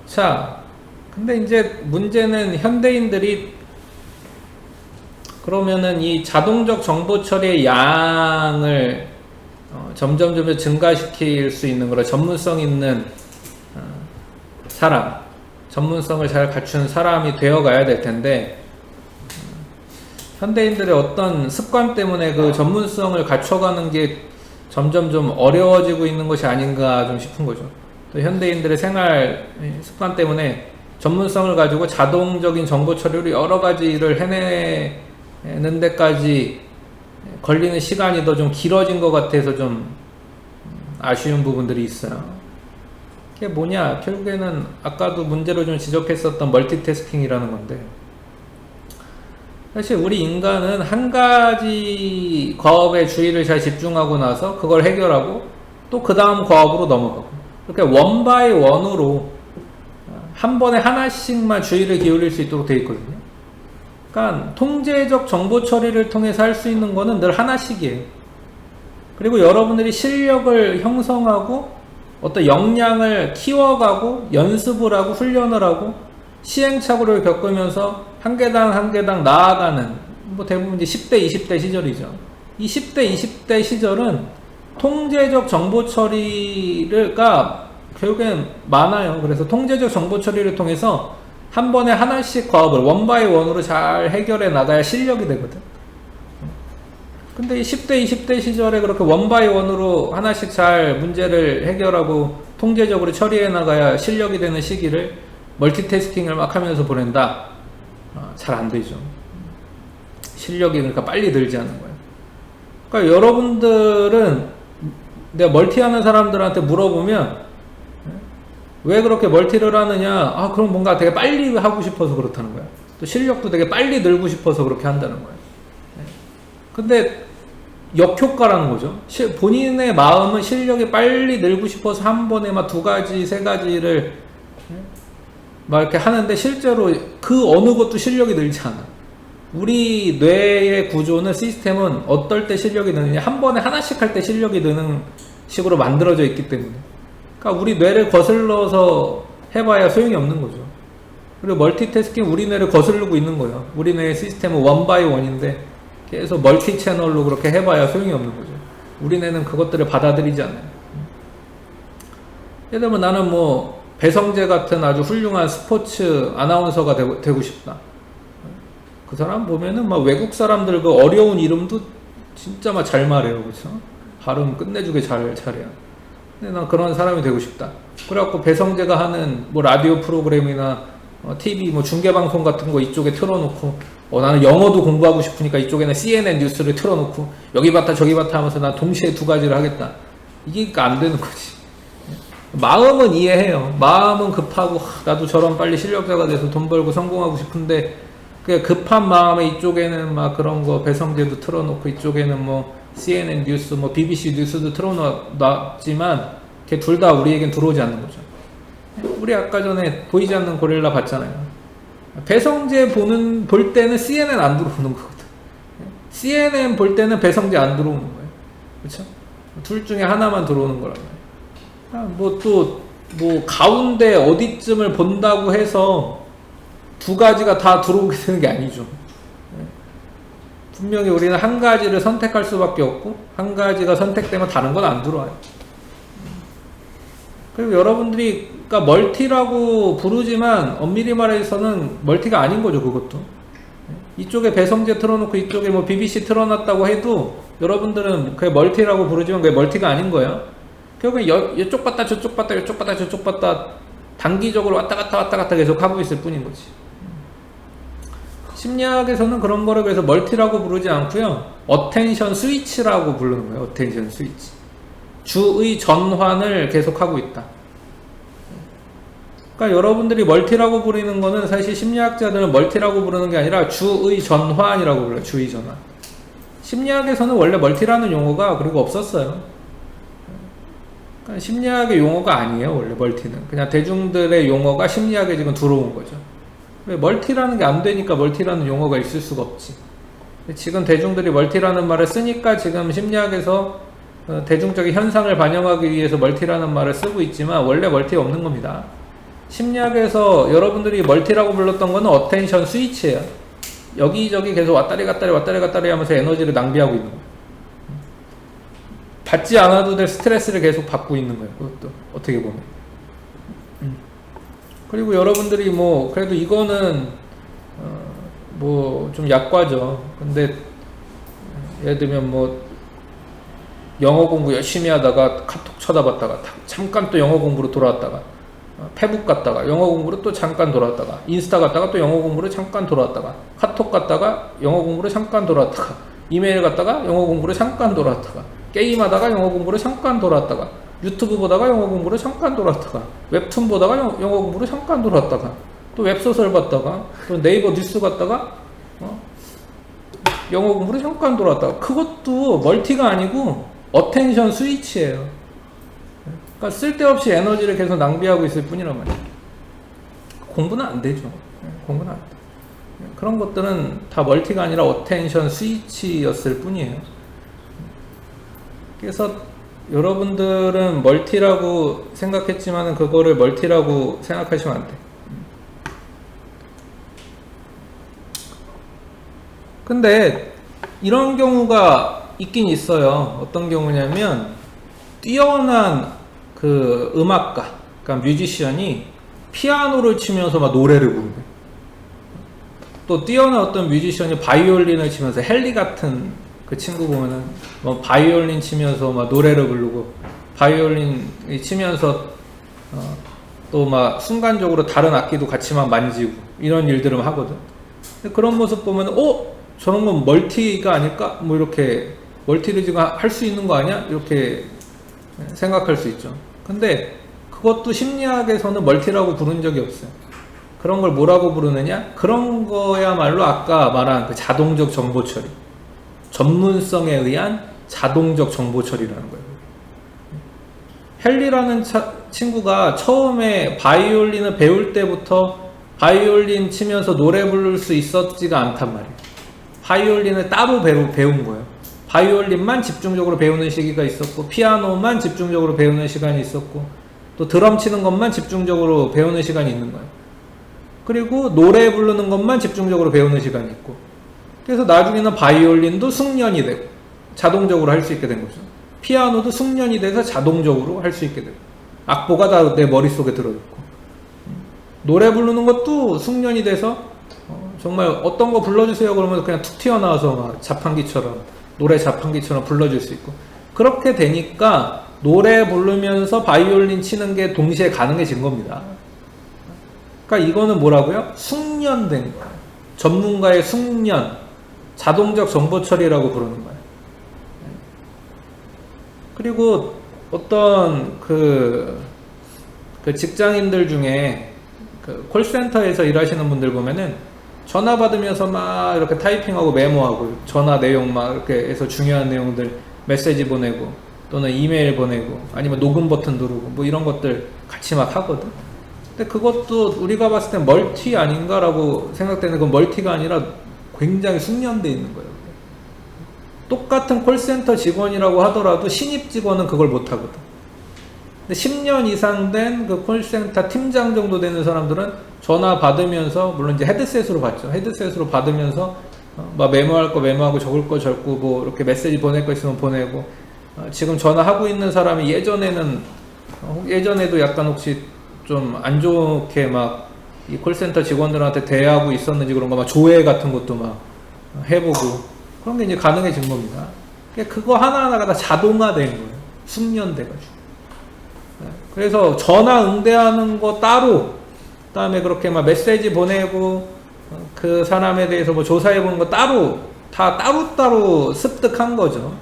A: 자, 근데 이제 문제는 현대인들이 그러면은 이 자동적 정보 처리의 양을 점점 증가시킬 수 있는 그런 전문성 있는 사람, 전문성을 잘 갖춘 사람이 되어가야 될 텐데 현대인들의 어떤 습관 때문에 그 전문성을 갖춰가는 게 점점 좀 어려워지고 있는 것이 아닌가 좀 싶은 거죠. 또 현대인들의 생활 습관 때문에 전문성을 가지고 자동적인 정보 처리로 여러 가지 일을 해내는 데까지 걸리는 시간이 더 좀 길어진 것 같아서 좀 아쉬운 부분들이 있어요. 그게 뭐냐? 결국에는 아까도 문제로 좀 지적했었던 멀티태스킹이라는 건데 사실 우리 인간은 한 가지 과업에 주의를 잘 집중하고 나서 그걸 해결하고 또 그 다음 과업으로 넘어가고 이렇게 원 바이 원으로 한 번에 하나씩만 주의를 기울일 수 있도록 되어 있거든요. 그러니까 통제적 정보 처리를 통해서 할 수 있는 거는 늘 하나씩이에요. 그리고 여러분들이 실력을 형성하고 어떤 역량을 키워가고 연습을 하고 훈련을 하고 시행착오를 겪으면서 한 계단 한 계단 나아가는 뭐 대부분 이제 10대, 20대 시절이죠. 이 10대, 20대 시절은 통제적 정보 처리가 결국엔 많아요. 그래서 통제적 정보 처리를 통해서 한 번에 하나씩 과업을 원바이 원으로 잘 해결해 나가야 실력이 되거든. 근데 이 10대, 20대 시절에 그렇게 원바이 원으로 하나씩 잘 문제를 해결하고 통제적으로 처리해 나가야 실력이 되는 시기를 멀티태스킹을 막 하면서 보낸다. 잘 안 되죠. 실력이 그러니까 빨리 늘지 않는 거예요. 그러니까 여러분들은 내가 멀티하는 사람들한테 물어보면 왜 그렇게 멀티를 하느냐? 그럼 뭔가 되게 빨리 하고 싶어서 그렇다는 거야. 또 실력도 되게 빨리 늘고 싶어서 그렇게 한다는 거야. 근데 역효과라는 거죠. 본인의 마음은 실력이 빨리 늘고 싶어서 한 번에 막 2가지, 3가지를 막 이렇게 하는데 실제로 그 어느 것도 실력이 늘지 않아. 우리 뇌의 구조는 시스템은 어떨 때 실력이 느느냐, 한 번에 하나씩 할 때 실력이 느는 식으로 만들어져 있기 때문에. 그러니까 우리 뇌를 거슬러서 해봐야 소용이 없는 거죠. 그리고 멀티태스킹 우리 뇌를 거슬르고 있는 거예요. 우리 뇌의 시스템은 원바이 원인데 계속 멀티 채널로 그렇게 해봐야 소용이 없는 거죠. 우리 뇌는 그것들을 받아들이지 않아요. 예를 들면 나는 뭐 배성재 같은 아주 훌륭한 스포츠 아나운서가 되고 싶다. 그 사람 보면은 막 외국 사람들 그 어려운 이름도 진짜 막 잘 말해요. 그렇죠? 발음 끝내주게 잘해요. 근데 난 그런 사람이 되고 싶다. 그래갖고 배성재가 하는 뭐 라디오 프로그램이나 TV 뭐 중계방송 같은 거 이쪽에 틀어놓고 나는 영어도 공부하고 싶으니까 이쪽에는 CNN 뉴스를 틀어놓고 여기 봤다 저기 봤다 하면서 난 동시에 2가지를 하겠다. 이게 안 되는 거지. 마음은 이해해요. 마음은 급하고 나도 저런 빨리 실력자가 돼서 돈 벌고 성공하고 싶은데 그 급한 마음에 이쪽에는 막 그런 거 배성재도 틀어놓고 이쪽에는 뭐 CNN 뉴스 뭐 BBC 뉴스도 틀어놨지만 걔 둘 다 우리에겐 들어오지 않는 거죠. 우리 아까 전에 보이지 않는 고릴라 봤잖아요. 배성재 볼 때는 CNN 안 들어오는 거거든. CNN 볼 때는 배성재 안 들어오는 거예요. 그렇죠? 둘 중에 하나만 들어오는 거란 말이에요. 뭐 가운데 어디쯤을 본다고 해서 2가지가 다 들어오게 되는 게 아니죠. 분명히 우리는 한 가지를 선택할 수밖에 없고 한 가지가 선택되면 다른 건 안 들어와요. 그리고 여러분들이 그러니까 멀티라고 부르지만 엄밀히 말해서는 멀티가 아닌 거죠. 그것도 이쪽에 배성재 틀어놓고 이쪽에 뭐 BBC 틀어놨다고 해도 여러분들은 그게 멀티라고 부르지만 그게 멀티가 아닌 거예요. 결국엔 이쪽 봤다 저쪽 봤다 이쪽 봤다 저쪽 봤다 단기적으로 왔다 갔다 계속 하고 있을 뿐인 거지. 심리학에서는 그런 거를 그래서 멀티라고 부르지 않고요. 어텐션 스위치라고 부르는 거예요. 어텐션 스위치. 주의 전환을 계속하고 있다. 그러니까 여러분들이 멀티라고 부르는 거는 사실 심리학자들은 멀티라고 부르는 게 아니라 주의 전환이라고 불러요. 주의 전환. 심리학에서는 원래 멀티라는 용어가 그리고 없었어요. 그러니까 심리학의 용어가 아니에요. 원래 멀티는. 그냥 대중들의 용어가 심리학에 지금 들어온 거죠. 왜 멀티라는 게 안 되니까 멀티라는 용어가 있을 수가 없지. 지금 대중들이 멀티라는 말을 쓰니까 지금 심리학에서 대중적인 현상을 반영하기 위해서 멀티라는 말을 쓰고 있지만 원래 멀티 없는 겁니다. 심리학에서 여러분들이 멀티라고 불렀던 거는 어텐션 스위치예요. 여기저기 계속 왔다리 갔다리 하면서 에너지를 낭비하고 있는 거예요. 받지 않아도 될 스트레스를 계속 받고 있는 거예요. 그것도 어떻게 보면. 그리고 여러분들이 뭐 그래도 이거는 뭐 좀 약과죠. 근데 예를 들면 뭐 영어 공부 열심히 하다가 카톡 쳐다봤다가 잠깐 또 영어 공부로 돌아왔다가 페북 갔다가 영어 공부로 또 잠깐 돌아왔다가 인스타 갔다가 또 영어 공부로 잠깐 돌아왔다가 카톡 갔다가 영어 공부로 잠깐 돌아왔다가 이메일 갔다가 영어 공부로 잠깐 돌아왔다가 게임하다가 영어 공부로 잠깐 돌아왔다가 유튜브 보다가 영어 공부로 잠깐 돌아왔다가 웹툰 보다가 영어 공부로 잠깐 돌아왔다가 또 웹소설 봤다가 또 네이버 뉴스 갔다가 영어 공부로 잠깐 돌아왔다가 그것도 멀티가 아니고 어텐션 스위치예요. 그러니까 쓸데없이 에너지를 계속 낭비하고 있을 뿐이란 말이에요. 공부는 안 되죠. 공부는 안 돼. 그런 것들은 다 멀티가 아니라 어텐션 스위치였을 뿐이에요. 그래서 여러분들은 멀티라고 생각했지만 그거를 멀티라고 생각하시면 안 돼. 근데 이런 경우가 있긴 있어요. 어떤 경우냐면 뛰어난 그 음악가, 그러니까 뮤지션이 피아노를 치면서 막 노래를 부르네. 또 뛰어난 어떤 뮤지션이 바이올린을 치면서 헨리 같은 그 친구 보면은 뭐 바이올린 치면서 막 노래를 부르고 바이올린 치면서 또 막 순간적으로 다른 악기도 같이 막 만지고 이런 일들을 하거든. 근데 그런 모습 보면 저런 건 멀티가 아닐까? 뭐 이렇게 멀티를 지금 할 수 있는 거 아니야? 이렇게 생각할 수 있죠. 근데 그것도 심리학에서는 멀티라고 부른 적이 없어요. 그런 걸 뭐라고 부르느냐? 그런 거야말로 아까 말한 그 자동적 정보 처리, 전문성에 의한 자동적 정보 처리라는 거예요. 헨리라는 친구가 처음에 바이올린을 배울 때부터 바이올린 치면서 노래 부를 수 있었지가 않단 말이에요. 바이올린을 따로 배운 거예요. 바이올린만 집중적으로 배우는 시기가 있었고, 피아노만 집중적으로 배우는 시간이 있었고, 또 드럼 치는 것만 집중적으로 배우는 시간이 있는 거예요. 그리고 노래 부르는 것만 집중적으로 배우는 시간이 있고, 그래서 나중에는 바이올린도 숙련이 되고 자동적으로 할 수 있게 된 거죠. 피아노도 숙련이 돼서 자동적으로 할 수 있게 되고, 악보가 다 내 머릿속에 들어있고, 노래 부르는 것도 숙련이 돼서 정말 어떤 거 불러주세요 그러면 그냥 툭 튀어나와서 막 자판기처럼, 노래 자판기처럼 불러줄 수 있고, 그렇게 되니까 노래 부르면서 바이올린 치는 게 동시에 가능해진 겁니다. 그러니까 이거는 뭐라고요? 숙련된 거예요. 전문가의 숙련, 자동적 정보 처리라고 부르는 거예요. 그리고 어떤 그 직장인들 중에 그 콜센터에서 일하시는 분들 보면은 전화 받으면서 막 이렇게 타이핑하고 메모하고, 전화 내용 막 이렇게 해서 중요한 내용들 메시지 보내고, 또는 이메일 보내고, 아니면 녹음 버튼 누르고, 뭐 이런 것들 같이 막 하거든. 근데 그것도 우리가 봤을 땐 멀티 아닌가라고 생각되는 건 멀티가 아니라 굉장히 숙련되어 있는 거예요. 똑같은 콜센터 직원이라고 하더라도 신입 직원은 그걸 못 하거든. 근데 10년 이상 된 그 콜센터 팀장 정도 되는 사람들은 전화 받으면서, 물론 이제 헤드셋으로 받죠. 헤드셋으로 받으면서 막 메모할 거 메모하고, 적을 거 적고, 뭐 이렇게 메시지 보낼 거 있으면 보내고, 지금 전화하고 있는 사람이 예전에도 약간 혹시 좀 안 좋게 막 이 콜센터 직원들한테 대하고 있었는지 그런 거 막 조회 같은 것도 막 해보고, 그런 게 이제 가능해진 겁니다. 그거 하나하나가 다 자동화된 거예요. 숙련돼가지고. 그래서 전화 응대하는 거 따로, 그 다음에 그렇게 막 메시지 보내고, 그 사람에 대해서 뭐 조사해보는 거 따로, 다 따로따로 습득한 거죠.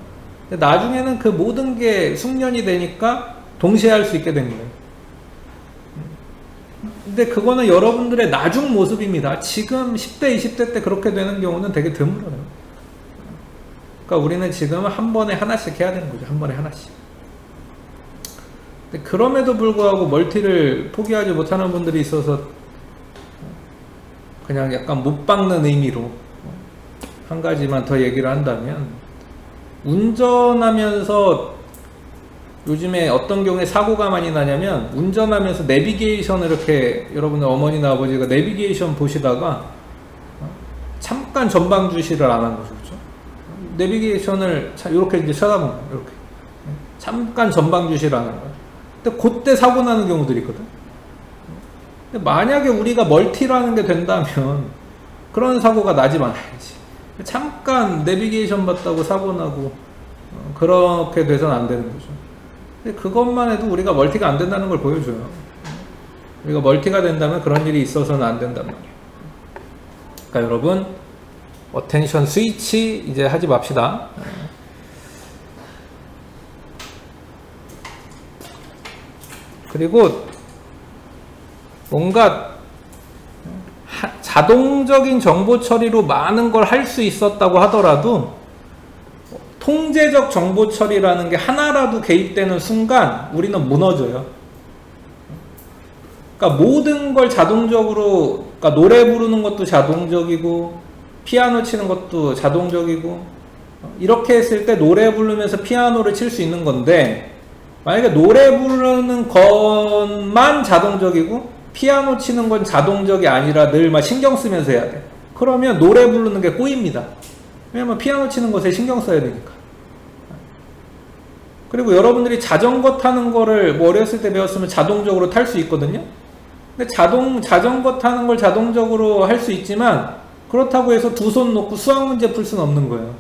A: 근데 나중에는 그 모든 게 숙련이 되니까 동시에 할 수 있게 된 거예요. 근데 그거는 여러분들의 나중 모습입니다. 지금 10대, 20대 때 그렇게 되는 경우는 되게 드물어요. 그러니까 우리는 지금 한 번에 하나씩 해야 되는 거죠. 한 번에 하나씩. 근데 그럼에도 불구하고 멀티를 포기하지 못하는 분들이 있어서 그냥 약간 못 박는 의미로 한 가지만 더 얘기를 한다면, 운전하면서 요즘에 어떤 경우에 사고가 많이 나냐면, 운전하면서 내비게이션을 이렇게, 여러분의 어머니나 아버지가 내비게이션 보시다가 잠깐 전방 주시를 안 한 거죠. 그렇죠? 내비게이션을 이렇게 이제 쳐다본 거예요. 이렇게 잠깐 전방 주시를 안 한 거예요. 근데 그때 사고 나는 경우들이 있거든. 근데 만약에 우리가 멀티라는 게 된다면 그런 사고가 나지 말아야지. 잠깐 내비게이션 봤다고 사고 나고 그렇게 돼서는 안 되는 거죠. 근데 그것만 해도 우리가 멀티가 안 된다는 걸 보여줘요. 우리가 멀티가 된다면 그런 일이 있어서는 안 된단 말이에요. 그러니까 여러분, 어텐션 스위치 이제 하지 맙시다. 그리고 뭔가 자동적인 정보 처리로 많은 걸 할 수 있었다고 하더라도 통제적 정보 처리라는 게 하나라도 개입되는 순간 우리는 무너져요. 그러니까 모든 걸 자동적으로, 그러니까 노래 부르는 것도 자동적이고, 피아노 치는 것도 자동적이고, 이렇게 했을 때 노래 부르면서 피아노를 칠 수 있는 건데, 만약에 노래 부르는 것만 자동적이고 피아노 치는 건 자동적이 아니라 늘 막 신경 쓰면서 해야 돼. 그러면 노래 부르는 게 꼬입니다. 왜냐면 피아노 치는 것에 신경 써야 되니까. 그리고 여러분들이 자전거 타는 거를 뭐 어렸을 때 배웠으면 자동적으로 탈 수 있거든요. 근데 자전거 타는 걸 자동적으로 할 수 있지만, 그렇다고 해서 두 손 놓고 수학 문제 풀 수는 없는 거예요.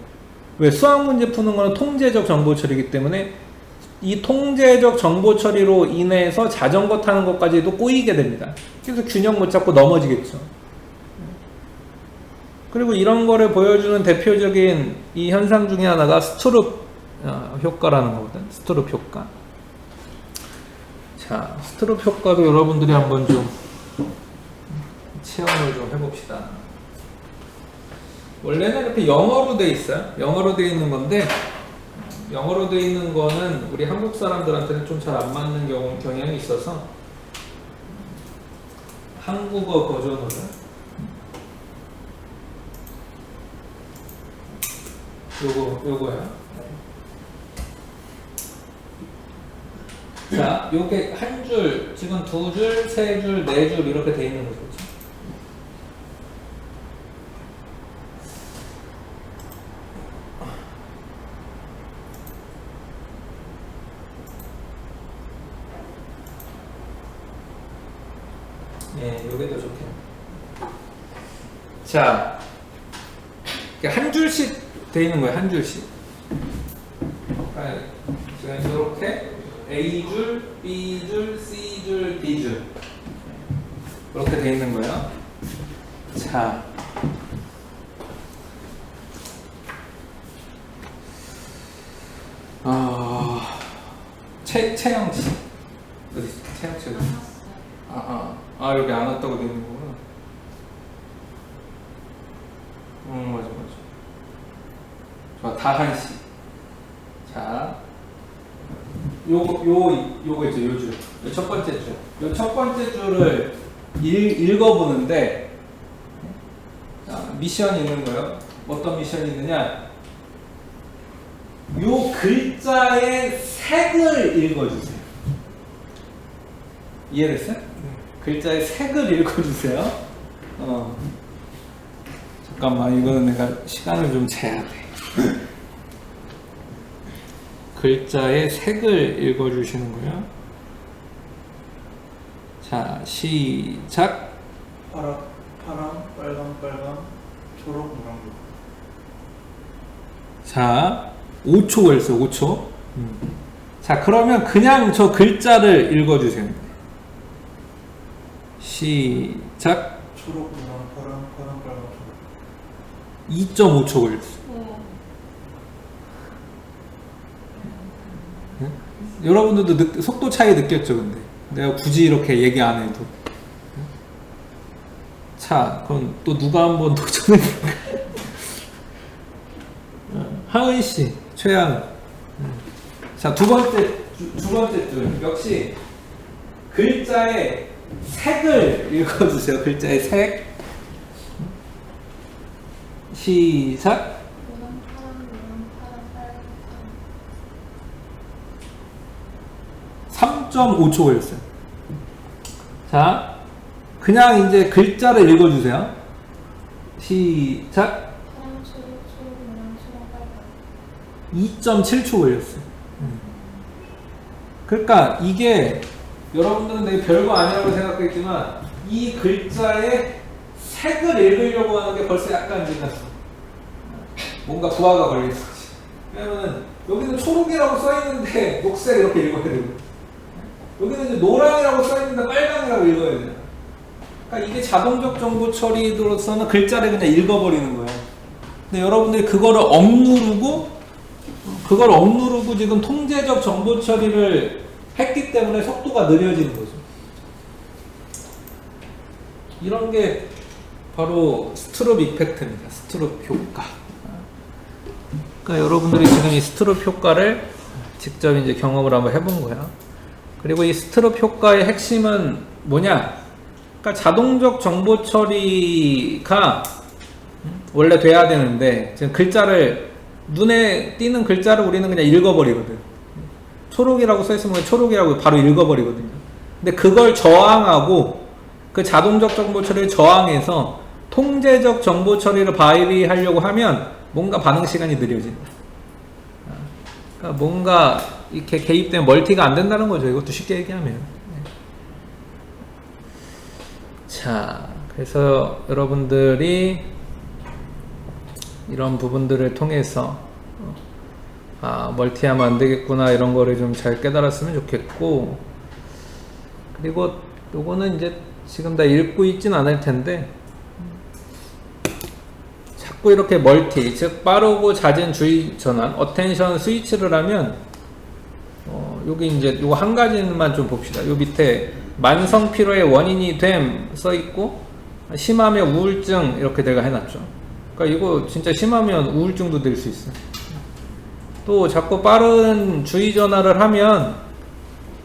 A: 왜? 수학 문제 푸는 거는 통제적 정보 처리이기 때문에 이 통제적 정보 처리로 인해서 자전거 타는 것까지도 꼬이게 됩니다. 그래서 균형 못 잡고 넘어지겠죠. 그리고 이런 거를 보여주는 대표적인 이 현상 중에 하나가 스트룹 효과라는 거거든. 스트룹 효과. 자, 스트룹 효과도 여러분들이 한번 좀 체험을 좀 해봅시다. 원래는 이렇게 영어로 돼 있어요. 영어로 돼 있는 건데, 영어로 돼 있는 거는 우리 한국 사람들한테는 좀 잘 안 맞는 경향이 있어서 한국어 버전으로 요거야. 자, 요게 한 줄, 지금 두 줄, 세 줄, 네 줄 이렇게 돼 있는 거죠. 예, 요게 더 좋겠네. 자, 한 줄씩 돼 있는 거예요. 한 줄씩. 지금 이렇게 A줄, B줄, C줄, D줄 이렇게 돼 있는 거예요. 자, 채영 씨 어디 있어? 채영 씨 어디? 여기 안 왔다고 돼 있는 거구나. 맞아. 좋아, 다한 씨. 자, 요거 있죠, 요 줄. 요 첫 번째 줄. 요 첫 번째 줄을 읽어보는데, 자, 미션이 있는 거예요. 어떤 미션이 있느냐? 요 글자의 색을 읽어주세요. 이해됐어요? 글자의 색을 읽어주세요. 잠깐만, 이거는 내가 시간을 좀 재야 돼. 글자의 색을 읽어주시는 거예요. 자, 시작.
D: 파랑, 빨강, 초록, 노랑.
A: 자, 5초 걸렸어요. 5초. 자, 그러면 그냥 저 글자를 읽어주세요. 시작.
D: 초록, 노랑, 파랑, 빨강, 초록.
A: 2.5초 걸렸어요. 여러분들도 속도 차이 느꼈죠, 근데? 내가 굳이 이렇게 얘기 안 해도. 자, 그럼 또 누가 한번 도전해볼까요? 하은씨, 최양. 자, 두 번째 줄. 역시, 글자의 색을 읽어주세요. 글자의 색. 시작. 3.5초 걸렸어요. 자, 그냥 이제 글자를 읽어주세요. 시작. 2.7초 걸렸어요. 그러니까 이게 여러분들은 되게 별거 아니라고 생각했지만 이 글자의 색을 읽으려고 하는 게 벌써 약간 이제 뭔가 부하가 걸린 거지. 왜냐면은 여기는 초록이라고 써있는데 녹색 이렇게 읽어야 되고, 여기는 이제 노랑이라고 써있는데 빨강이라고 읽어야 돼요. 그러니까 이게 자동적 정보 처리로서는 글자를 그냥 읽어버리는 거예요. 근데 여러분들이 그거를 억누르고 지금 통제적 정보 처리를 했기 때문에 속도가 느려지는 거죠. 이런 게 바로 스트룹 이펙트입니다. 스트룹 효과. 그러니까 여러분들이 지금 이 스트룹 효과를 직접 이제 경험을 한번 해본 거예요. 그리고 이 스트룹 효과의 핵심은 뭐냐? 그러니까 자동적 정보 처리가 원래 돼야 되는데 지금 글자를 눈에 띄는 글자를 우리는 그냥 읽어버리거든. 초록이라고 써있으면 초록이라고 바로 읽어버리거든요. 근데 그걸 저항하고 그 자동적 정보 처리를 저항해서 통제적 정보 처리를 발휘하려고 하면 뭔가 반응 시간이 느려진다. 그러니까 뭔가 이렇게 개입되면 멀티가 안 된다는 거죠. 이것도 쉽게 얘기하면. 자, 그래서 여러분들이 이런 부분들을 통해서 멀티하면 안 되겠구나 이런 거를 좀 잘 깨달았으면 좋겠고, 그리고 요거는 이제 지금 다 읽고 있진 않을 텐데 자꾸 이렇게 멀티, 즉 빠르고 잦은 주의 전환, 어텐션 스위치를 하면 여기 이제 요거 한 가지만 좀 봅시다. 요 밑에 만성 피로의 원인이 됨 써있고 심하면 우울증 이렇게 내가 해놨죠. 그러니까 이거 진짜 심하면 우울증도 될 수 있어요. 또 자꾸 빠른 주의 전환을 하면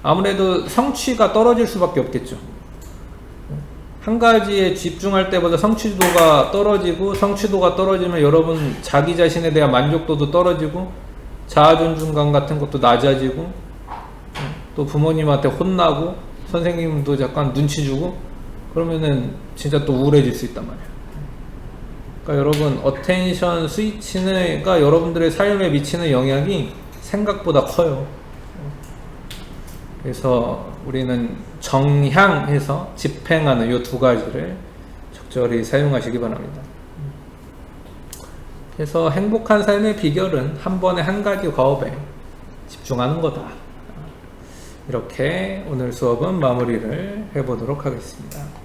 A: 아무래도 성취가 떨어질 수밖에 없겠죠. 한 가지에 집중할 때보다 성취도가 떨어지고, 성취도가 떨어지면 여러분 자기 자신에 대한 만족도도 떨어지고 자아존중감 같은 것도 낮아지고, 또 부모님한테 혼나고 선생님도 약간 눈치 주고 그러면은 진짜 또 우울해질 수 있단 말이에요. 그러니까 여러분 어텐션 스위치가 여러분들의 삶에 미치는 영향이 생각보다 커요. 그래서 우리는 정향해서 집행하는 이 두 가지를 적절히 사용하시기 바랍니다. 그래서 행복한 삶의 비결은 한 번에 한 가지 과업에 집중하는 거다. 이렇게 오늘 수업은 마무리를 해보도록 하겠습니다.